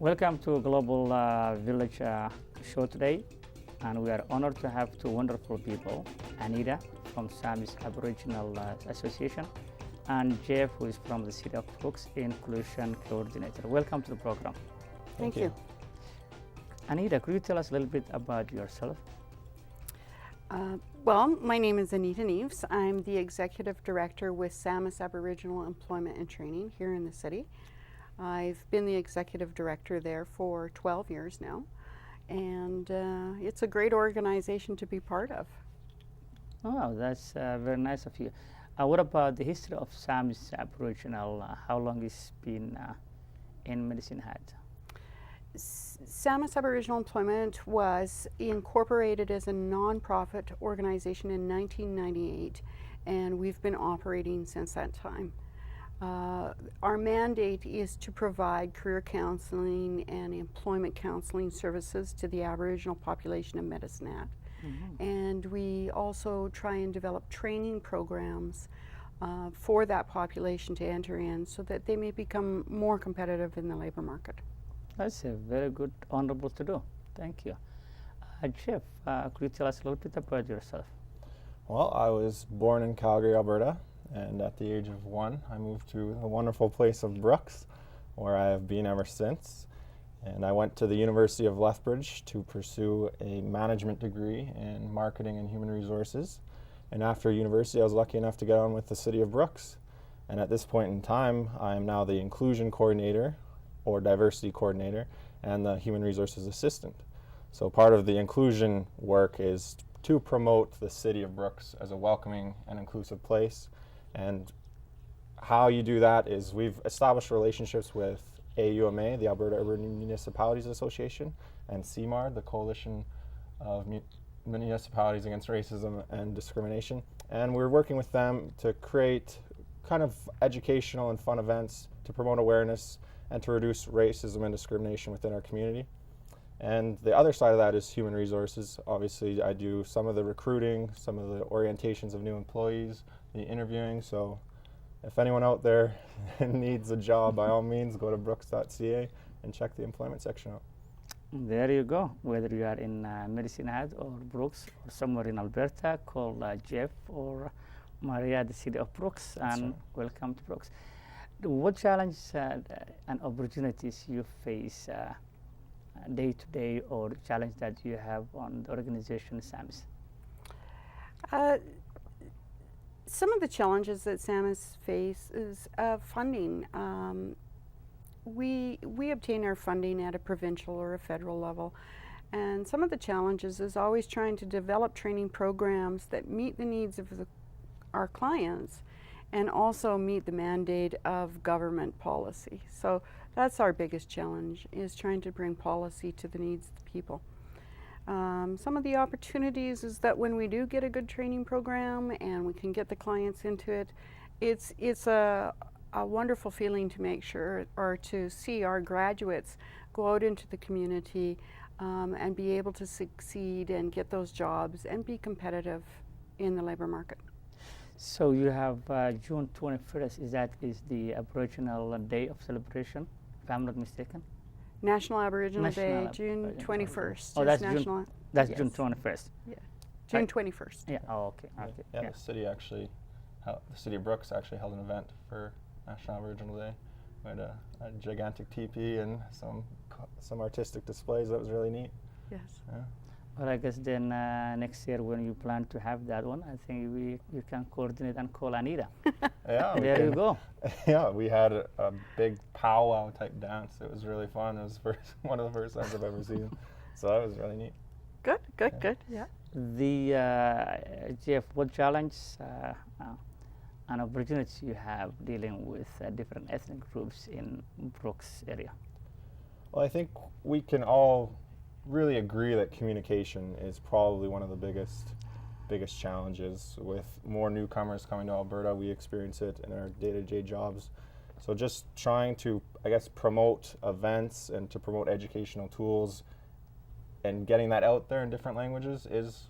Welcome to Global Village show today, and we are honored to have two wonderful people, Anita from Saamis Aboriginal Association and Jeff, who is from the City of Brooks, Inclusion Coordinator. Welcome to the program. Thank you. Anita, could you tell us a little bit about yourself? Well, my name is Anita Neefs. I'm the Executive Director with Saamis Aboriginal Employment and Training here in the city. I've been the Executive Director there for 12 years now, and it's a great organization to be part of. Oh, that's very nice of you. What about the history of Saamis Aboriginal? How long it's been in Medicine Hat? Saamis Aboriginal Employment was incorporated as a non-profit organization in 1998, and we've been operating since that time. Our mandate is to provide career counseling and employment counseling services to the Aboriginal population of Medicine Hat. Mm-hmm. And we also try and develop training programs for that population to enter in so that they may become more competitive in the labor market. That's a very good, honorable to do. Thank you. Jeff, could you tell us a little bit about yourself? Well, I was born in Calgary, Alberta, and at the age of 1, I moved to the wonderful place of Brooks, where I have been ever since. And I went to the University of Lethbridge to pursue a management degree in marketing and human resources. And after university, I was lucky enough to get on with the City of Brooks. And at this point in time, I am now the inclusion coordinator or diversity coordinator and the human resources assistant. So part of the inclusion work is to promote the City of Brooks as a welcoming and inclusive place. And how you do that is we've established relationships with AUMA, the Alberta Urban Municipalities Association, and CMAR, the Coalition of Municipalities Against Racism and Discrimination. And we're working with them to create kind of educational and fun events to promote awareness and to reduce racism and discrimination within our community. And the other side of that is human resources. Obviously, I do some of the recruiting, some of the orientations of new employees, the interviewing. So if anyone out there needs a job, by all means, go to brooks.ca and check the employment section out. There you go. Whether you are in Medicine Hat or Brooks or somewhere in Alberta, call Jeff or Maria, the City of Brooks, and welcome to Brooks. What challenges and opportunities you face day to day, or challenge that you have on the organization Saamis? Some of the challenges that Saamis face is funding. We obtain our funding at a provincial or a federal level, and some of the challenges is always trying to develop training programs that meet the needs of our clients and also meet the mandate of government policy. So that's our biggest challenge, is trying to bring policy to the needs of the people. Some of the opportunities is that when we do get a good training program and we can get the clients into it, it's a wonderful feeling to make sure, or to see our graduates go out into the community and be able to succeed and get those jobs and be competitive in the labor market. So you have June 21st, is the Aboriginal Day of celebration, if I'm not mistaken? National Aboriginal Day, June 21st. Oh, that's national. June. That's yes. June 21st. Yeah, June 21st. Yeah. Oh, okay. Okay. Yeah, the city actually, the City of Brooks actually held an event for National Aboriginal Day. We had a gigantic teepee and some artistic displays. That was really neat. Yes. Yeah. Well, I guess then next year when you plan to have that one, I think you can coordinate and call Anita. Yeah. There you go. Yeah, we had a big powwow type dance. It was really fun. It was one of the first times I've ever seen. So that was really neat. Good. Yeah. The Jeff, what challenge and opportunities you have dealing with different ethnic groups in Brooks area? Well, I think we can all really agree that communication is probably one of the biggest challenges. With more newcomers coming to Alberta, we experience it in our day-to-day jobs. So just trying to, I guess, promote events and to promote educational tools and getting that out there in different languages is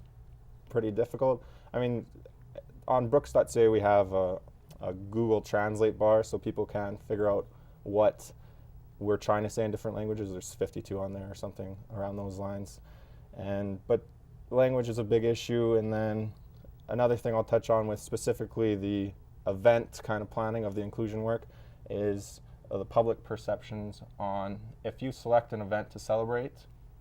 pretty difficult. I mean, on brooks.ca we have a Google Translate bar so people can figure out what we're trying to say in different languages. There's 52 on there or something around those lines. But language is a big issue. And then another thing I'll touch on with specifically the event kind of planning of the inclusion work is the public perceptions on if you select an event to celebrate,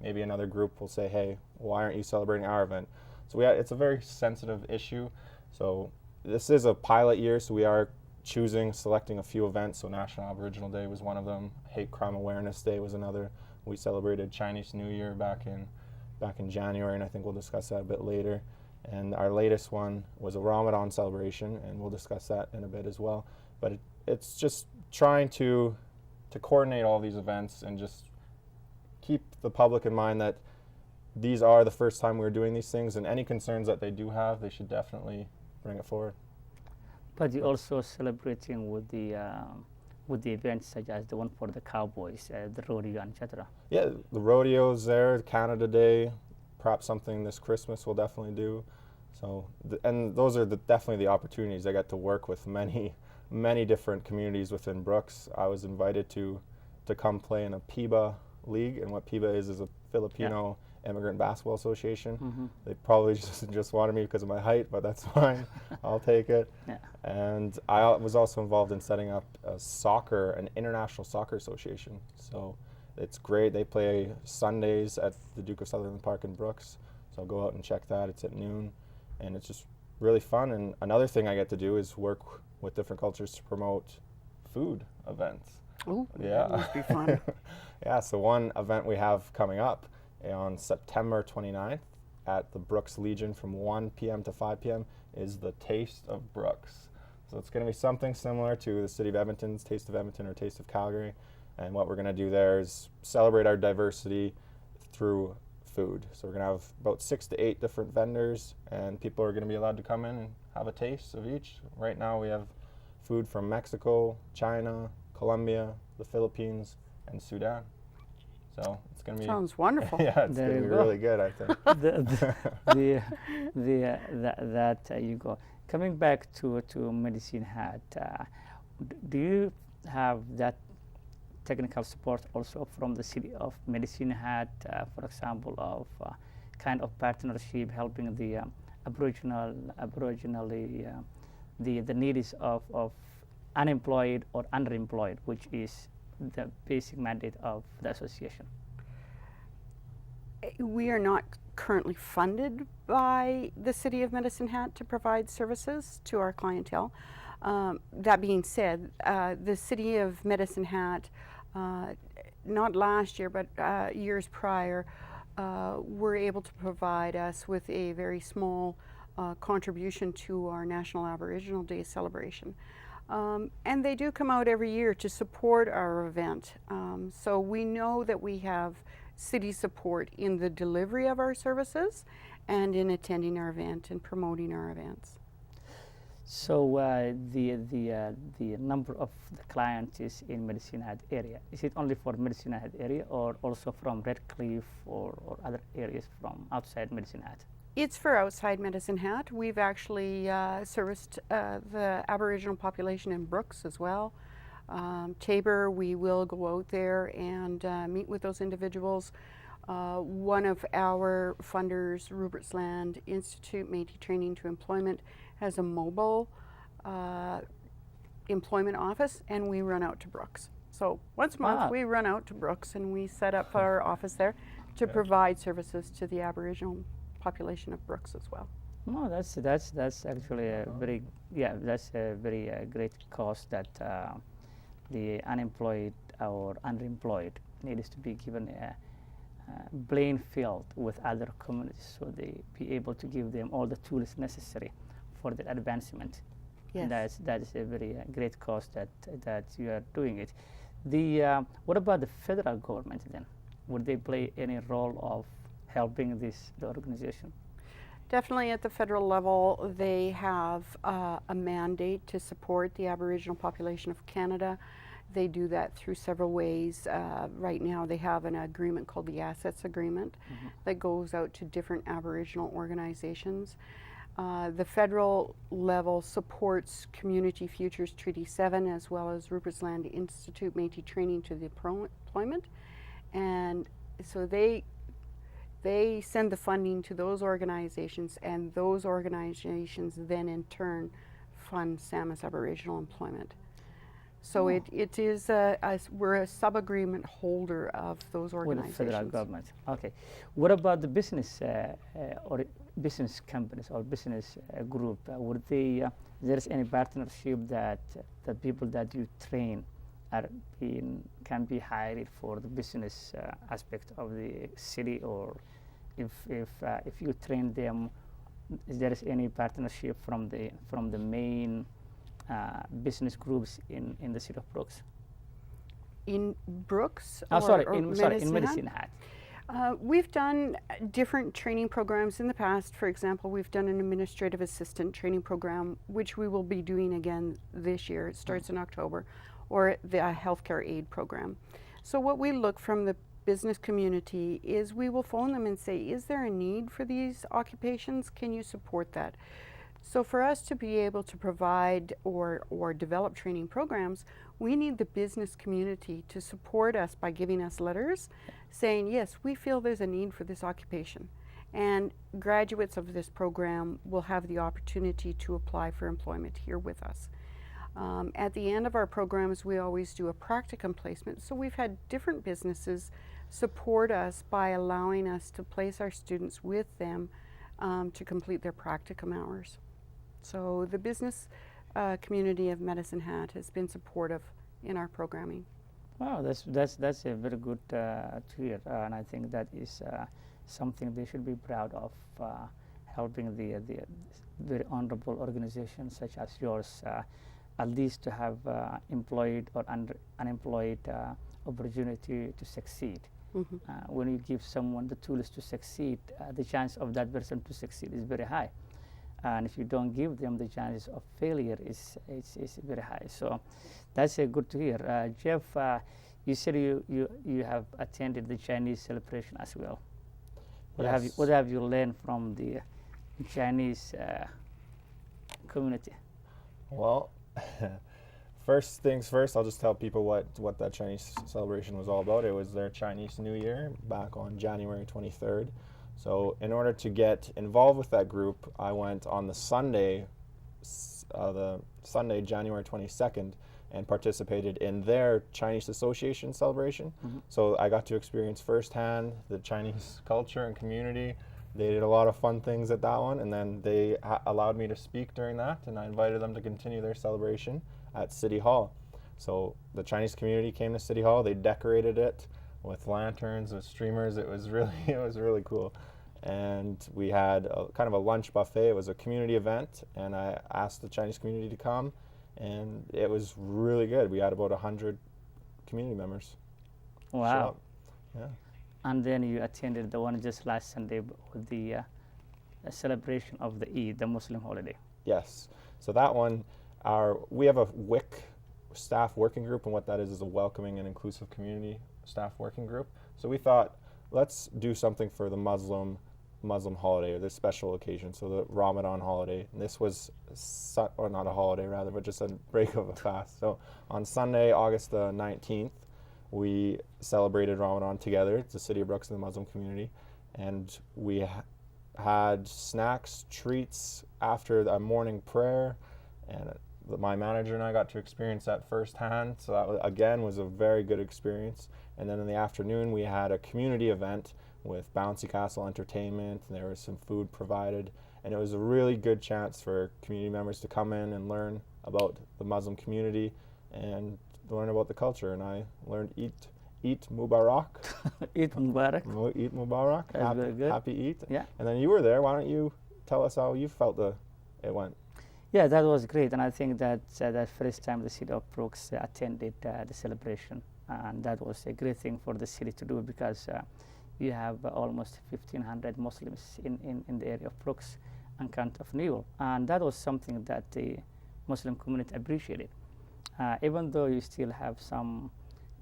maybe another group will say, hey, why aren't you celebrating our event? So it's a very sensitive issue. So this is a pilot year, so we are selecting a few events. So National Aboriginal Day was one of them. Hate Crime Awareness Day was another. We celebrated Chinese New Year back in January, and I think we'll discuss that a bit later. And our latest one was a Ramadan celebration, and we'll discuss that in a bit as well. But it's just trying to coordinate all these events and just keep the public in mind that these are the first time we're doing these things, and any concerns that they do have, they should definitely bring it forward. But you're also celebrating with the events such as the one for the cowboys, the rodeo, etc. Yeah, the rodeo's there, Canada Day, perhaps something this Christmas we'll definitely do. So, and those are definitely the opportunities. I got to work with many different communities within Brooks. I was invited to come play in a PIBA league, and what PIBA is a Filipino Immigrant Basketball Association. Mm-hmm. They probably just wanted me because of my height, but that's fine. I'll take it. Yeah. And I was also involved in setting up an international soccer association. So it's great. They play Sundays at the Duke of Sutherland Park in Brooks. So I'll go out and check that. It's at noon, and it's just really fun. And another thing I get to do is work with different cultures to promote food events. Oh, yeah, that must be fun. Yeah, so one event we have coming up on September 29th at the Brooks Legion from 1 p.m. to 5 p.m. is the Taste of Brooks. So it's going to be something similar to the City of Edmonton's Taste of Edmonton or Taste of Calgary. And what we're going to do there is celebrate our diversity through food. So we're going to have about 6 to 8 different vendors, and people are going to be allowed to come in and have a taste of each. Right now we have food from Mexico, China, Colombia, the Philippines, and Sudan. So it's going to be... Sounds wonderful. Yeah, it's going to be really good, I think. You go. Coming back to Medicine Hat, do you have that technical support also from the City of Medicine Hat, for example, of kind of partnership helping the the needs of unemployed or underemployed, which is the basic mandate of the association? We are not currently funded by the City of Medicine Hat to provide services to our clientele. That being said, the City of Medicine Hat, not last year, but years prior, were able to provide us with a very small contribution to our National Aboriginal Day celebration. And they do come out every year to support our event. So we know that we have city support in the delivery of our services and in attending our event and promoting our events. So the number of the clients is in Medicine Hat area. Is it only for Medicine Hat area or also from Redcliffe or other areas from outside Medicine Hat? It's for outside Medicine Hat. We've actually serviced the Aboriginal population in Brooks as well. Tabor, we will go out there and meet with those individuals. One of our funders, Rupert's Land Institute, Métis Training to Employment, has a mobile employment office, and we run out to Brooks. So once a month we run out to Brooks and we set up our office there to provide services to the Aboriginal population of Brooks as well. No, that's actually a very great cause that the unemployed or underemployed needs to be given a playing field with other communities, so they be able to give them all the tools necessary for their advancement. Yes. That is a very great cause that you are doing it. What about the federal government then? Would they play any role of helping the organization? Definitely at the federal level, they have a mandate to support the Aboriginal population of Canada. They do that through several ways. Right now they have an agreement called the Assets Agreement that goes out to different Aboriginal organizations. The federal level supports Community Futures Treaty 7 as well as Rupert's Land Institute Métis Training to the Employment. And so they send the funding to those organizations, and those organizations then in turn fund Saamis Aboriginal Employment. So Oh. it is we're a sub-agreement holder of those With the organizations. federal government. Okay. What about the business or business companies or business group? Would they? There's any partnership that people that you train can be hired for the business aspect of the city, or if you train them, is there any partnership from the main business groups in the city of Brooks? In Brooks? In Medicine Hat. We've done different training programs in the past. For example, we've done an administrative assistant training program, which we will be doing again this year. It starts in October, or the healthcare aid program. So what we look from the business community is we will phone them and say, is there a need for these occupations? Can you support that? So for us to be able to provide or develop training programs, we need the business community to support us by giving us letters saying, yes, we feel there's a need for this occupation. And graduates of this program will have the opportunity to apply for employment here with us. At the end of our programs, we always do a practicum placement. So we've had different businesses support us by allowing us to place our students with them to complete their practicum hours. So the business community of Medicine Hat has been supportive in our programming. Wow, that's a very good to hear, and I think that is something they should be proud of, helping the very honorable organizations such as yours, at least to have employed or unemployed opportunity to succeed. Mm-hmm. When you give someone the tools to succeed, the chance of that person to succeed is very high. And if you don't give them, the chances of failure is very high. So that's good to hear. Jeff, you said you have attended the Chinese celebration as well. Yes. What have you learned from the Chinese community? Well, first things first, I'll just tell people what that Chinese celebration was all about. It was their Chinese New Year back on January 23rd. So in order to get involved with that group, I went on the Sunday January 22nd, and participated in their Chinese Association celebration. Mm-hmm. So I got to experience firsthand the Chinese culture and community. They did a lot of fun things at that one, and then they allowed me to speak during that, and I invited them to continue their celebration at City Hall. So the Chinese community came to City Hall. They decorated it with lanterns, with streamers. It was really cool. And we had kind of a lunch buffet. It was a community event, and I asked the Chinese community to come, and it was really good. We had about 100 community members. Wow. Yeah. And then you attended the one just last Sunday with the celebration of the Eid, the Muslim holiday. Yes. So that one, we have a WIC staff working group, and what that is a welcoming and inclusive community staff working group. So we thought, let's do something for the Muslim holiday, or this special occasion, so the Ramadan holiday. And this was, or not a holiday rather, but just a break of a fast. So on Sunday, August the 19th, we celebrated Ramadan together. It's the City of Brooks and the Muslim community. And we had snacks, treats after a morning prayer, and my manager and I got to experience that firsthand. So that, again, was a very good experience. And then in the afternoon, we had a community event with Bouncy Castle Entertainment, and there was some food provided. And it was a really good chance for community members to come in and learn about the Muslim community and learn about the culture. And I learned Eid Mubarak. Eid Mubarak. Eid Mubarak. That's very good. Happy Eid. Yeah. And then you were there. Why don't you tell us how you felt it went? Yeah, that was great, and I think that that first time the city of Brooks attended the celebration, and that was a great thing for the city to do, because you have almost 1,500 Muslims in the area of Brooks and County of Newell, and that was something that the Muslim community appreciated. Even though you still have some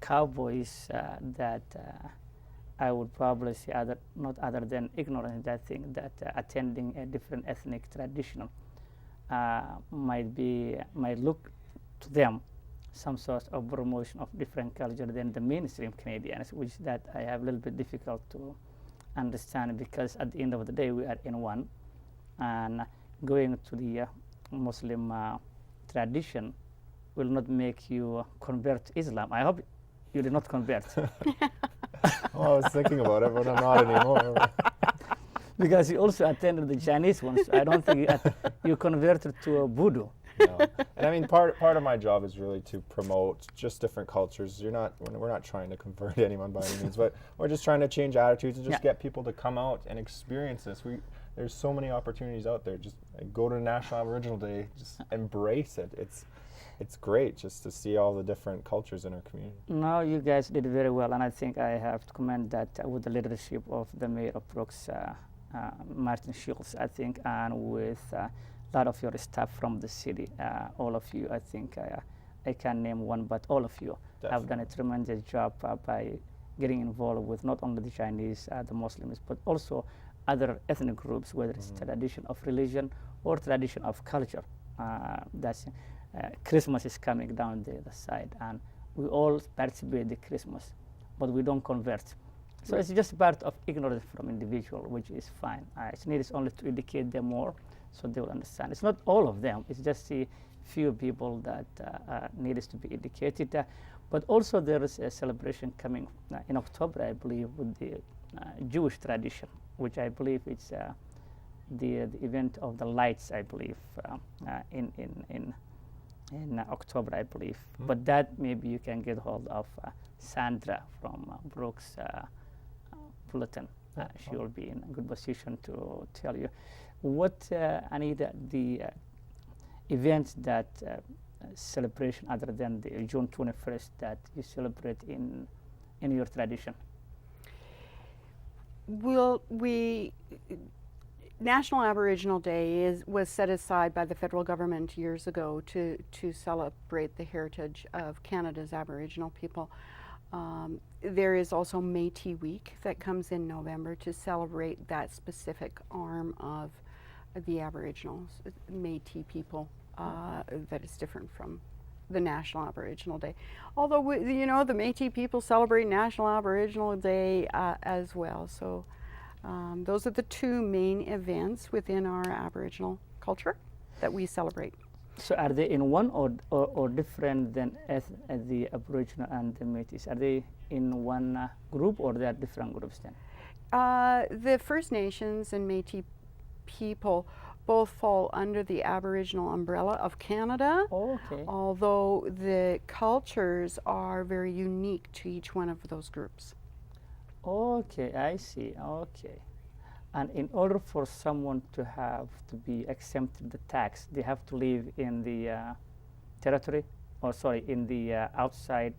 cowboys that I would probably say not other than ignorance. That thing that attending a different ethnic tradition might look to them some sort of promotion of different culture than the mainstream Canadians, which that I have a little bit difficult to understand, because at the end of the day we are in one, and going to the Muslim tradition will not make you convert to Islam. I hope you did not convert. Well, I was thinking about it, but I'm not anymore. Because you also attended the Chinese ones. So I don't think you converted to a Voodoo. No. And I mean, part of my job is really to promote just different cultures. We're not trying to convert anyone by any means, but we're just trying to change attitudes and just get people to come out and experience this. There's so many opportunities out there. Just go to National Aboriginal Day, just embrace it. It's great just to see all the different cultures in our community. No, you guys did very well, and I think I have to commend that with the leadership of the Mayor of Brooks, Martin Schultz, I think, and with a lot of your staff from the city, all of you. I think I can't name one, but all of you have done a tremendous job by getting involved with not only the Chinese, the Muslims, but also other ethnic groups, whether it's tradition of religion or tradition of culture. Christmas is coming down the other side, and we all participate the Christmas, but we don't convert. So it's just part of ignorance from individual, which is fine. It's needed only to educate them more, so they will understand. It's not all of them. It's just a few people that needs to be educated. But also there is a celebration coming in October, I believe, with the Jewish tradition, which I believe it's the event of the lights, I believe, in October, I believe. But that maybe you can get hold of Sandra from Brooks Bulletin. She will be in a good position to tell you what, Anita, the events that celebration other than the June 21st that you celebrate in your tradition. National Aboriginal Day was set aside by the federal government years ago to celebrate the heritage of Canada's Aboriginal people. There is also Métis Week that comes in November to celebrate that specific arm of the Aboriginals, Métis people, that is different from the National Aboriginal Day. Although, the Métis people celebrate National Aboriginal Day as well. So those are the two main events within our Aboriginal culture that we celebrate. So are they in one or different than the Aboriginal and the Métis? Are they in one group, or they are different groups then? The First Nations and Métis people both fall under the Aboriginal umbrella of Canada, although the cultures are very unique to each one of those groups. Okay, I see. Okay. And in order for someone to be exempted the tax, they have to live in the territory, in the outside.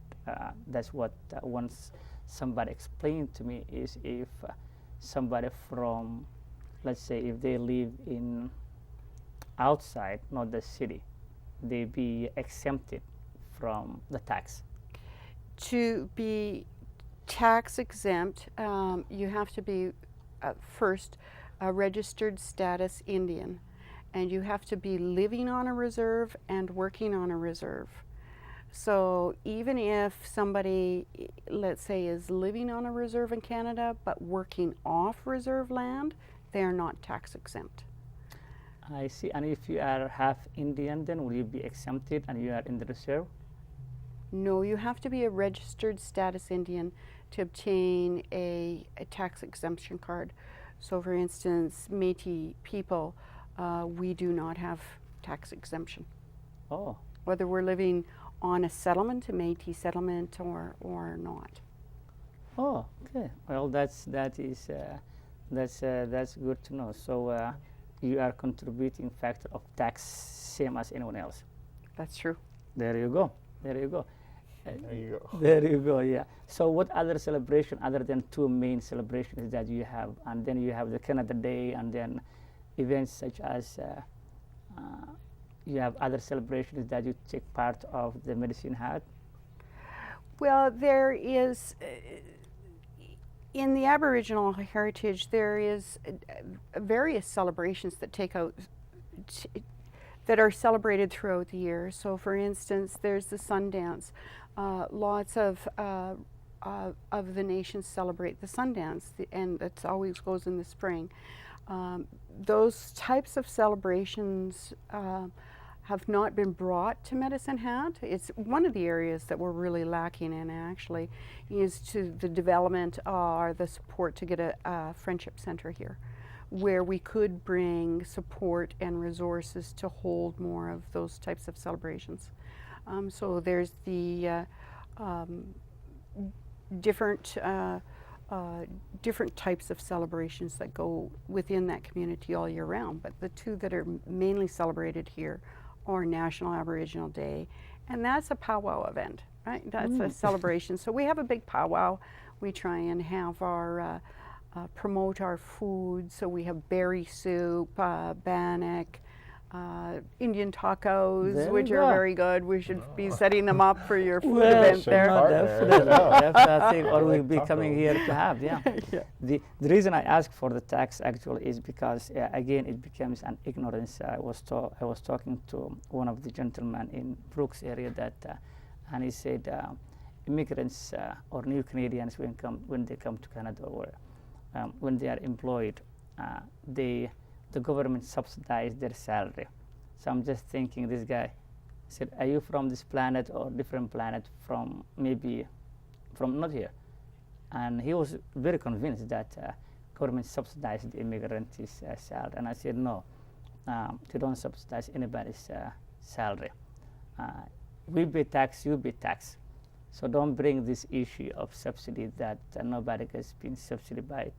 That's what once somebody explained to me, is if somebody from, let's say, if they live in outside, not the city, they be exempted from the tax. To be tax exempt, you have to be first a registered status Indian, and you have to be living on a reserve and working on a reserve. So even if somebody, let's say, is living on a reserve in Canada but working off reserve land, they are not tax exempt. I see. And if you are half Indian, then will you be exempted and you are in the reserve? No, you have to be a registered status Indian to obtain a tax exemption card. So for instance, Métis people, we do not have tax exemption. Oh. Whether we're living on a settlement, a Métis settlement, or not. Oh, okay. Well, that's good to know. So you are contributing factor of tax same as anyone else. That's true. There you go. There you go. There you go, yeah. So what other celebration, other than two main celebrations that you have, and then you have the Canada Day, and then events such as you have other celebrations that you take part of the Medicine Hat? Well, there is, in the Aboriginal heritage, there is various celebrations that that are celebrated throughout the year. So, for instance, there's the Sundance. Lots of the nations celebrate the Sundance, and it always goes in the spring. Those types of celebrations have not been brought to Medicine Hat. It's one of the areas that we're really lacking in, actually, is to the development or the support to get a friendship center here, where we could bring support and resources to hold more of those types of celebrations. So there's the different types of celebrations that go within that community all year round, but the two that are mainly celebrated here are National Aboriginal Day, and that's a powwow event, right? That's a celebration. So we have a big powwow. We try and have our promote our food. So we have berry soup, bannock, Indian tacos, which are very good. We should be setting them up for your food event there. Definitely, or we'll be coming here to have, yeah. The reason I ask for the tax actually is because, again, it becomes an ignorance. I was talking to one of the gentlemen in Brooks area and he said immigrants or new Canadians when they come to Canada or when they are employed, the government subsidize their salary. So I'm just thinking, this guy said, are you from this planet or different planet from maybe from not here? And he was very convinced that government subsidized the immigrant's salary. And I said, no, they don't subsidize anybody's salary. We pay tax, you pay tax. So don't bring this issue of subsidy that nobody gets been subsidized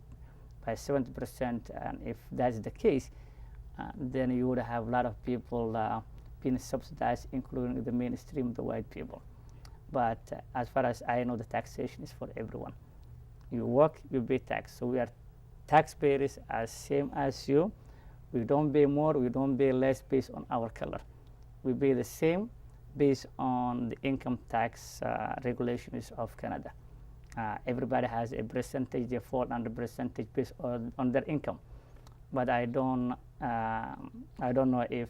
by 70%, and if that's the case, then you would have a lot of people being subsidized, including the mainstream, the white people. But as far as I know, the taxation is for everyone. You work, you pay tax. So we are taxpayers as same as you. We don't pay more, we don't pay less based on our color. We pay the same based on the income tax regulations of Canada. Everybody has a percentage, they fall under percentage based on their income. But I don't know if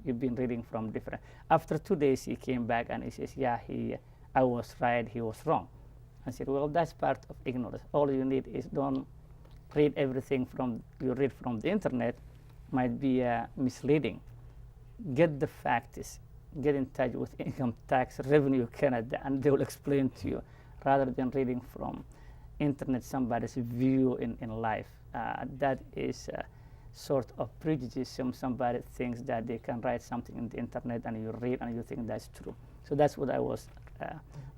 you've been reading from different. After 2 days, he came back and he says, yeah, I was right, he was wrong. I said, well, that's part of ignorance. All you need is don't read everything you read from the internet, might be misleading. Get the facts, get in touch with Income Tax Revenue Canada, and they will explain to you, rather than reading from internet somebody's view in life. That is sort of prejudice. Somebody thinks that they can write something in the internet and you read and you think that's true. So that's what I was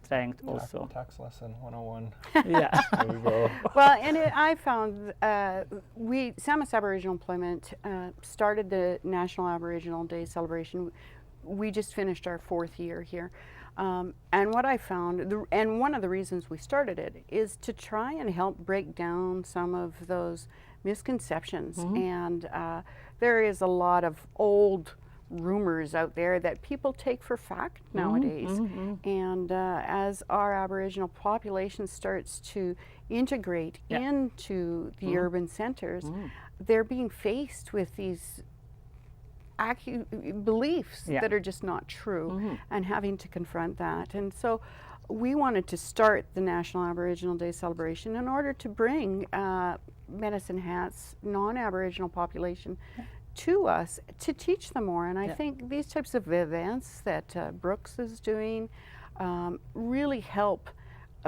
trying to also. Tax lesson 101. Yeah. There you go. Well, and I found Saamis Aboriginal Employment started the National Aboriginal Day celebration. We just finished our 4th year here. And what I found, and one of the reasons we started it, is to try and help break down some of those misconceptions. And there is a lot of old rumors out there that people take for fact nowadays. And as our Aboriginal population starts to integrate into the urban centers, they're being faced with these beliefs that are just not true, and having to confront that. And so we wanted to start the National Aboriginal Day celebration in order to bring Medicine Hat's non-Aboriginal population to us to teach them more. And I think these types of events that Brooks is doing really help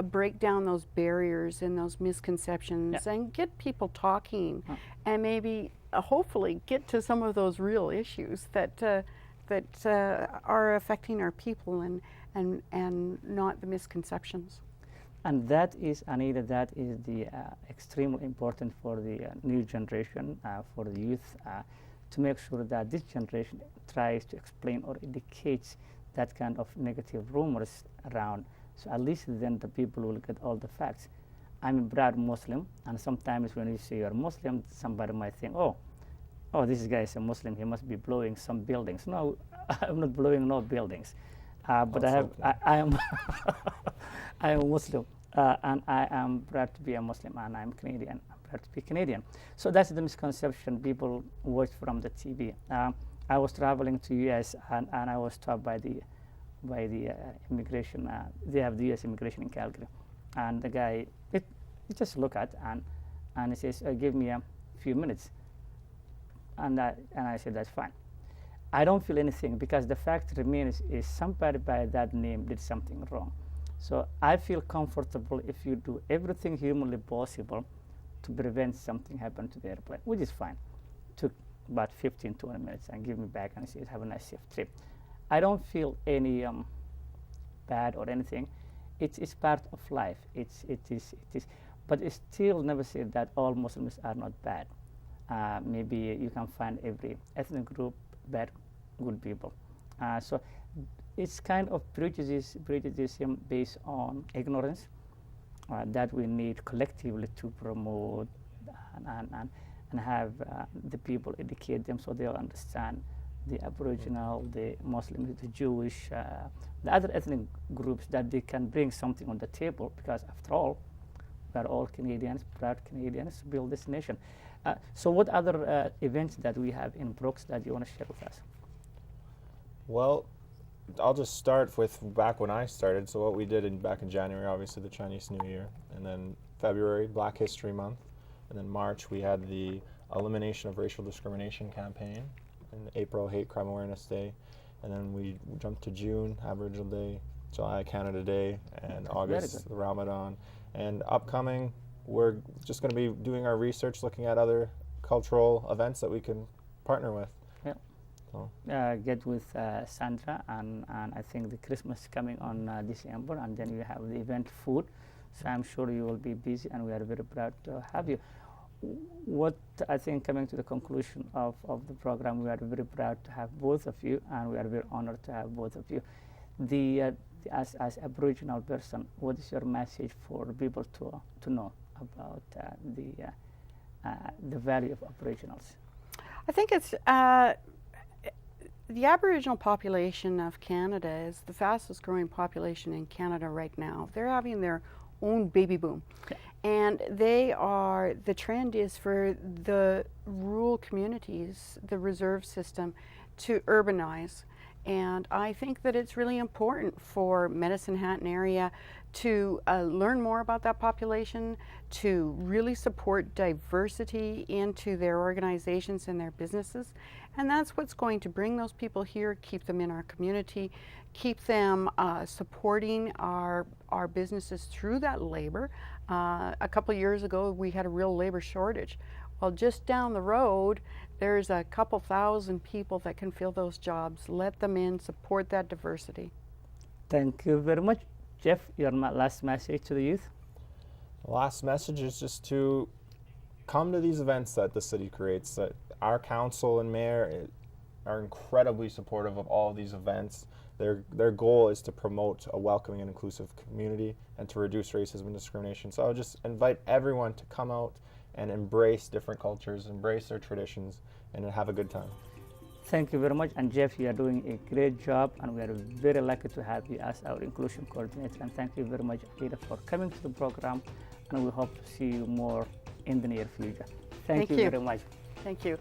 break down those barriers and those misconceptions and get people talking and maybe hopefully get to some of those real issues that are affecting our people and not the misconceptions. And that is, Anita, that is the extremely important for the new generation, for the youth, to make sure that this generation tries to explain or indicates that kind of negative rumors around. So at least then the people will get all the facts. I'm a proud Muslim, and sometimes when you say you're Muslim, somebody might think, oh, this guy is a Muslim, he must be blowing some buildings. No, I'm not blowing no buildings. But I am I am a Muslim. and I am proud to be a Muslim, and I'm Canadian. I'm proud to be Canadian. So that's the misconception people watch from the TV. I was traveling to US, and I was stopped by the immigration. They have the US immigration in Calgary, and the guy he just look at and he says, "Give me a few minutes," and I said, "That's fine." I don't feel anything, because the fact remains is somebody by that name did something wrong. So I feel comfortable if you do everything humanly possible to prevent something happen to the airplane, which is fine. Took about 15-20 minutes and give me back and said, "Have a nice safe trip." I don't feel any bad or anything. It's part of life. It is. But it still never said that all Muslims are not bad. Maybe you can find every ethnic group bad, good people. So it's kind of prejudice based on ignorance that we need collectively to promote and have the people educate them so they'll understand the Aboriginal, the Muslims, the Jewish, the other ethnic groups, that they can bring something on the table, because after all, we are all Canadians, proud Canadians, build this nation. So what other events that we have in Brooks that you want to share with us? Well, I'll just start with back when I started. So what we did back in January, obviously the Chinese New Year, and then February, Black History Month, and then March we had the Elimination of Racial Discrimination campaign, and April, Hate Crime Awareness Day, and then we jumped to June, Aboriginal Day, July, Canada Day, and August, the Ramadan. And upcoming, we're just going to be doing our research, looking at other cultural events that we can partner with. Yeah. So. Get with Sandra, and I think the Christmas is coming on December, and then you have the event food. So I'm sure you will be busy, and we are very proud to have you. What I think, coming to the conclusion of the program, we are very proud to have both of you, and we are very honored to have both of you. As Aboriginal person, what is your message for people to know about the value of Aboriginals? I think it's the Aboriginal population of Canada is the fastest growing population in Canada right now. They're having their own baby boom. Okay. And the trend is for the rural communities, the reserve system, to urbanize. And I think that it's really important for Medicine Hat area to learn more about that population, to really support diversity into their organizations and their businesses. And that's what's going to bring those people here, keep them in our community, keep them supporting our businesses through that labor. A couple years ago, we had a real labor shortage. Well, just down the road, there's a couple thousand people that can fill those jobs. Let them in, support that diversity. Thank you very much. Jeff, your last message to the youth? The last message is just to come to these events that the city creates. That our council and mayor are incredibly supportive of all of these events. Their goal is to promote a welcoming and inclusive community and to reduce racism and discrimination. So I would just invite everyone to come out and embrace different cultures, embrace their traditions, and have a good time. Thank you very much. And Jeff, you are doing a great job, and we are very lucky to have you as our inclusion coordinator. And thank you very much, Anita, for coming to the program, and we hope to see you more in the near future. Thank you very much. Thank you.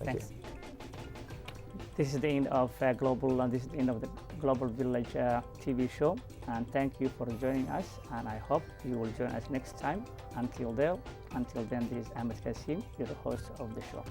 Thanks. This is the end of this is the end of the Global Village TV show, and thank you for joining us, and I hope you will join us next time. Until then, this is Ahmed Kasim, your host of the show.